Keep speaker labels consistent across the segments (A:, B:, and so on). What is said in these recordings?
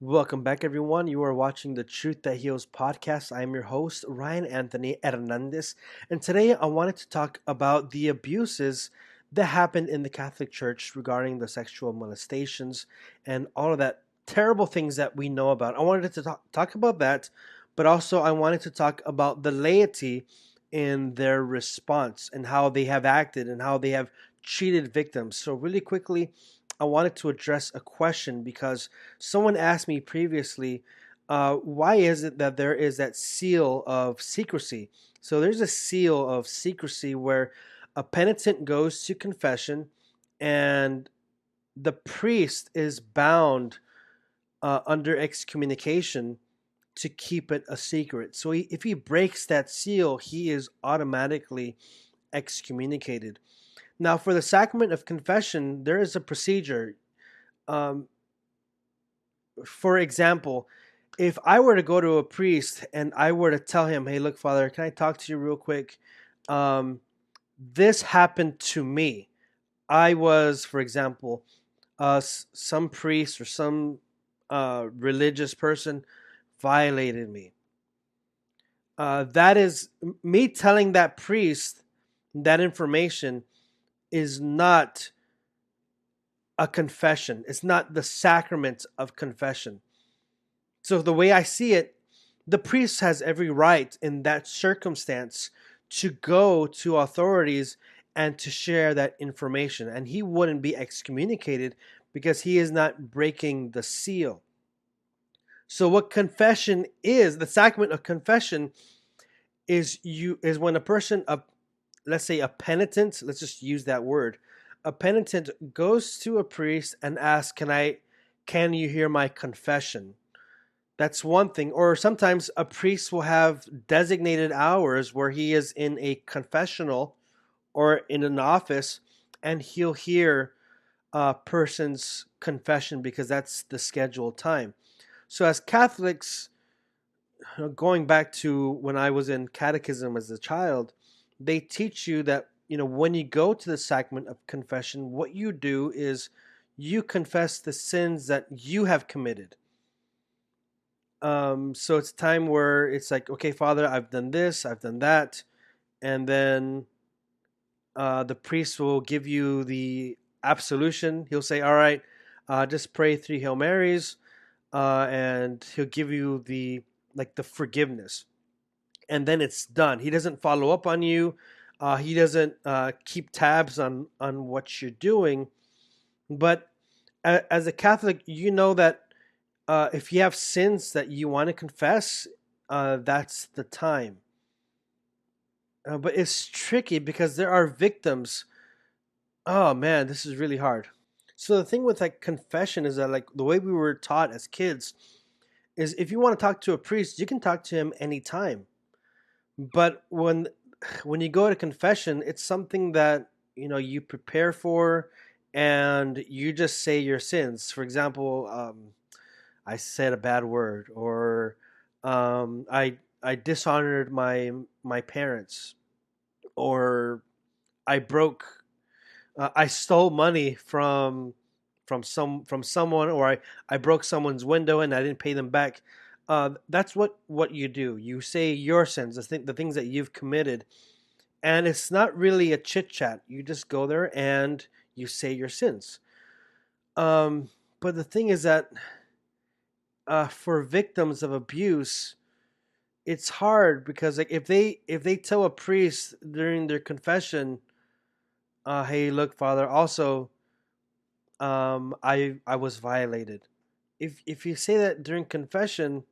A: Welcome back, everyone. You are watching the Truth That Heals podcast. I'm your host, Ryan Anthony Hernandez, and today I wanted to talk about the abuses that happened in the Catholic Church regarding the sexual molestations and all of that terrible things that we know about. I wanted to talk about that, but also I wanted to talk about the laity in their response and how they have acted and how they have treated victims. So, really quickly, I wanted to address a question because someone asked me previously, why is it that there is that seal of secrecy? So there's a seal of secrecy where a penitent goes to confession and the priest is bound under excommunication to keep it a secret. So if he breaks that seal, he is automatically excommunicated. Now, for the sacrament of confession, there is a procedure. Um, for example, if I were to go to a priest and I were to tell him, "Hey, look, Father, can I talk to you real quick? Um, this happened to me. I was, for example, some priest or some religious person violated me." That is me telling that priest that information is not a confession. It's not the sacrament of confession. So the way I see it, the priest has every right in that circumstance to go to authorities and to share that information. And he wouldn't be excommunicated because he is not breaking the seal. So what confession is, the sacrament of confession is when a person, let's say a penitent, let's just use that word, a penitent goes to a priest and asks, can you hear my confession? That's one thing. Or sometimes a priest will have designated hours where he is in a confessional or in an office and he'll hear a person's confession because that's the scheduled time. So, as Catholics, going back to when I was in catechism as a child, they teach you that, when you go to the sacrament of confession, what you do is you confess the sins that you have committed. So it's time where it's like, okay, Father, I've done this, I've done that, and then the priest will give you the absolution. He'll say, all right, just pray 3 Hail Marys, and he'll give you the forgiveness, and then it's done. He doesn't follow up on you. He doesn't keep tabs on what you're doing. But as a Catholic, you know that if you have sins that you want to confess, that's the time. But it's tricky because there are victims. Oh man, this is really hard. So the thing with like confession is that, like, the way we were taught as kids is if you want to talk to a priest, you can talk to him anytime. But when you go to confession, it's something that you prepare for, and you just say your sins. For example, I said a bad word, or I dishonored my parents, or I stole money from someone, or I broke someone's window and I didn't pay them back. That's what you do. You say your sins, the things that you've committed, and it's not really a chit chat. You just go there and you say your sins. But the thing is that for victims of abuse, it's hard because, like, if they tell a priest during their confession, "Hey, look, Father, also, I was violated." If you say that during confession,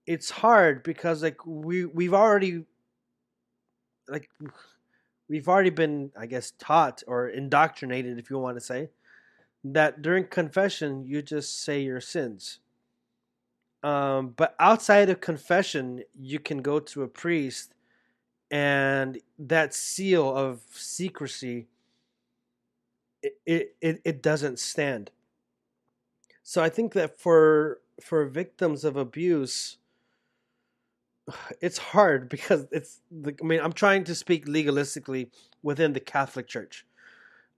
A: it's hard because, like, like we've already been, I guess, taught or indoctrinated, if you want to say, that during confession you just say your sins. But outside of confession, you can go to a priest, and that seal of secrecy, it doesn't stand. So I think that for victims of abuse, it's hard because I'm trying to speak legalistically within the Catholic Church.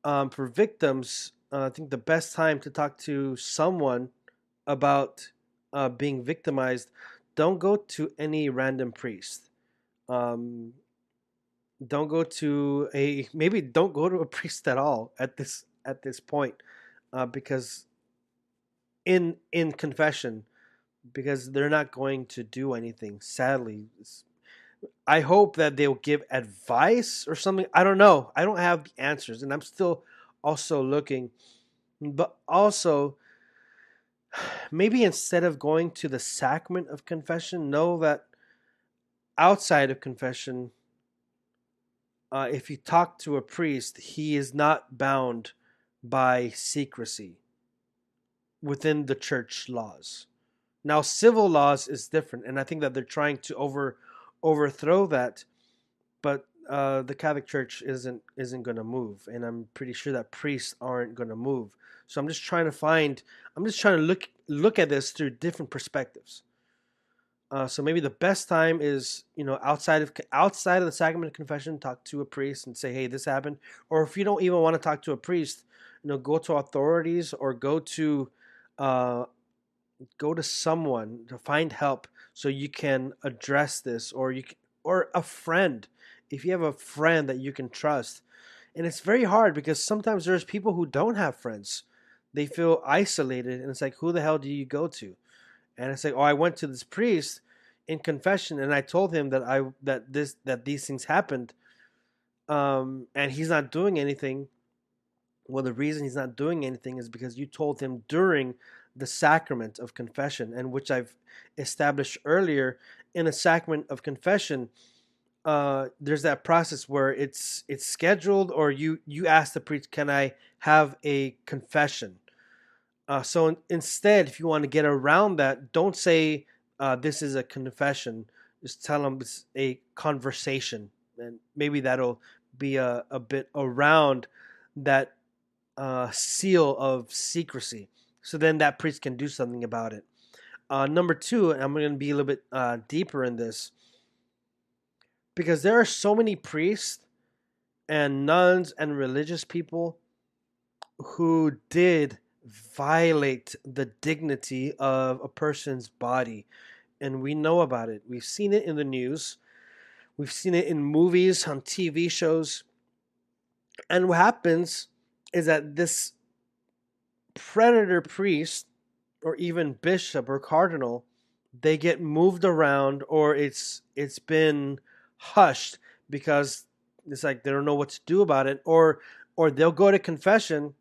A: For victims, I think the best time to talk to someone about being victimized, don't go to any random priest. Um, don't go to a maybe don't go to a priest at all at this point, because in confession, because they're not going to do anything. Sadly, I hope that they'll give advice or something. I don't know. I don't have the answers, and I'm still also looking. But also, maybe instead of going to the sacrament of confession, know that outside of confession, if you talk to a priest, he is not bound by secrecy within the church laws. Now, civil laws is different, and I think that they're trying to overthrow that. But the Catholic Church isn't going to move, and I'm pretty sure that priests aren't going to move. So I'm just trying to look at this through different perspectives. So maybe the best time is, outside of the sacrament of confession, talk to a priest and say, hey, this happened. Or if you don't even want to talk to a priest, go to authorities or uh, go to someone to find help so you can address this, or a friend, if you have a friend that you can trust. And it's very hard because sometimes there's people who don't have friends. They feel isolated, and it's like, who the hell do you go to? And it's like, oh, I went to this priest in confession, and I told him that these things happened, and he's not doing anything. Well, the reason he's not doing anything is because you told him during the sacrament of confession, and which I've established earlier. In a sacrament of confession, there's that process where it's scheduled, or you ask the priest, "Can I have a confession?" So instead, if you want to get around that, don't say this is a confession. Just tell them it's a conversation, and maybe that'll be a bit around that seal of secrecy. So then that priest can do something about it. Number two, and I'm going to be a little bit deeper in this, because there are so many priests and nuns and religious people who did violate the dignity of a person's body. And we know about it. We've seen it in the news, we've seen it in movies, on TV shows. And what happens is that this predator priest, or even bishop or cardinal, they get moved around, or it's been hushed because it's like they don't know what to do about it, or they'll go to confession.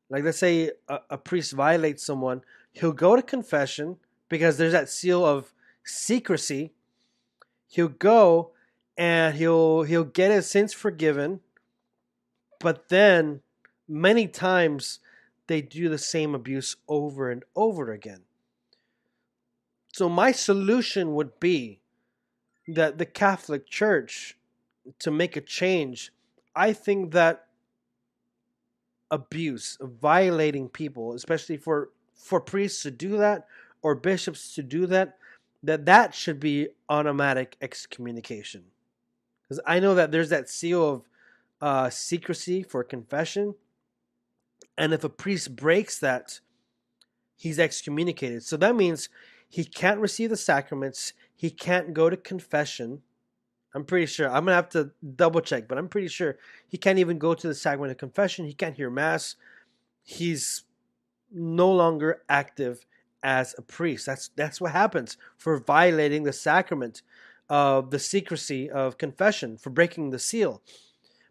A: Like, let's say a priest violates someone, he'll go to confession because there's that seal of secrecy. He'll go and he'll get his sins forgiven, but then many times they do the same abuse over and over again. So my solution would be that the Catholic Church, to make a change, I think that abuse, violating people, especially for priests to do that, or bishops to do that, that should be automatic excommunication. Because I know that there's that seal of secrecy for confession, and if a priest breaks that, he's excommunicated. So that means he can't receive the sacraments, he can't go to confession. I'm pretty sure. I'm gonna have to double check, but I'm pretty sure he can't even go to the sacrament of confession. He can't hear mass. He's no longer active as a priest. That's what happens for violating the sacrament of the secrecy of confession, for breaking the seal.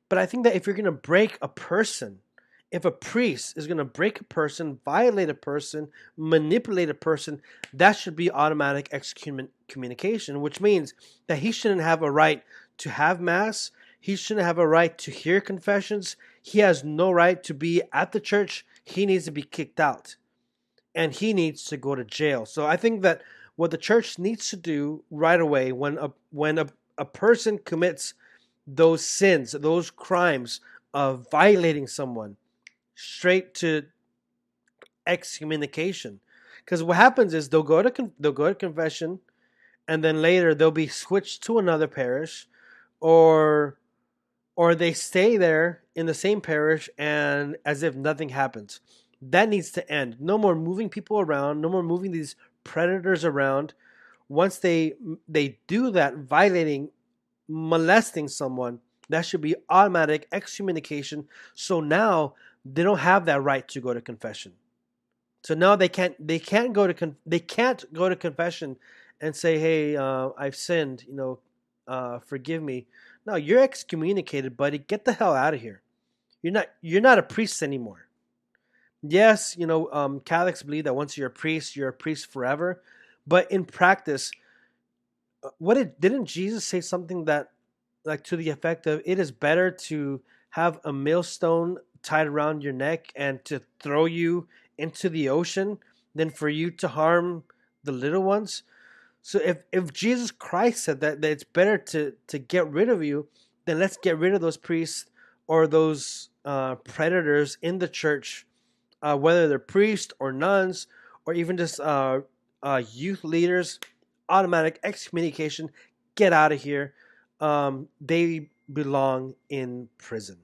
A: But I think that if you're going to break a person, if a priest is going to break a person, violate a person, manipulate a person, that should be automatic excommunication, which means that he shouldn't have a right to have mass. He shouldn't have a right to hear confessions. He has no right to be at the church. He needs to be kicked out, and he needs to go to jail. So I think that what the church needs to do right away, when a person commits those sins, those crimes of violating someone, straight to excommunication. Because what happens is they'll go to confession, and then later they'll be switched to another parish, or they stay there in the same parish and as if nothing happens. That needs to end. No more moving people around. No more moving these predators around, once they do that, violating, molesting someone, that should be automatic excommunication. So now they don't have that right to go to confession. So now they can't go to confession and say, hey, I've sinned, forgive me. No, you're excommunicated, buddy. Get the hell out of here. You're not a priest anymore. Yes, Catholics believe that once you're a priest forever, but in practice, didn't Jesus say something that, like, to the effect of, it is better to have a millstone tied around your neck and to throw you into the ocean than for you to harm the little ones? So if Jesus Christ said that it's better to get rid of you, then let's get rid of those priests or those predators in the church, whether they're priests or nuns or even just youth leaders. Automatic excommunication. Get out of here. They belong in prison.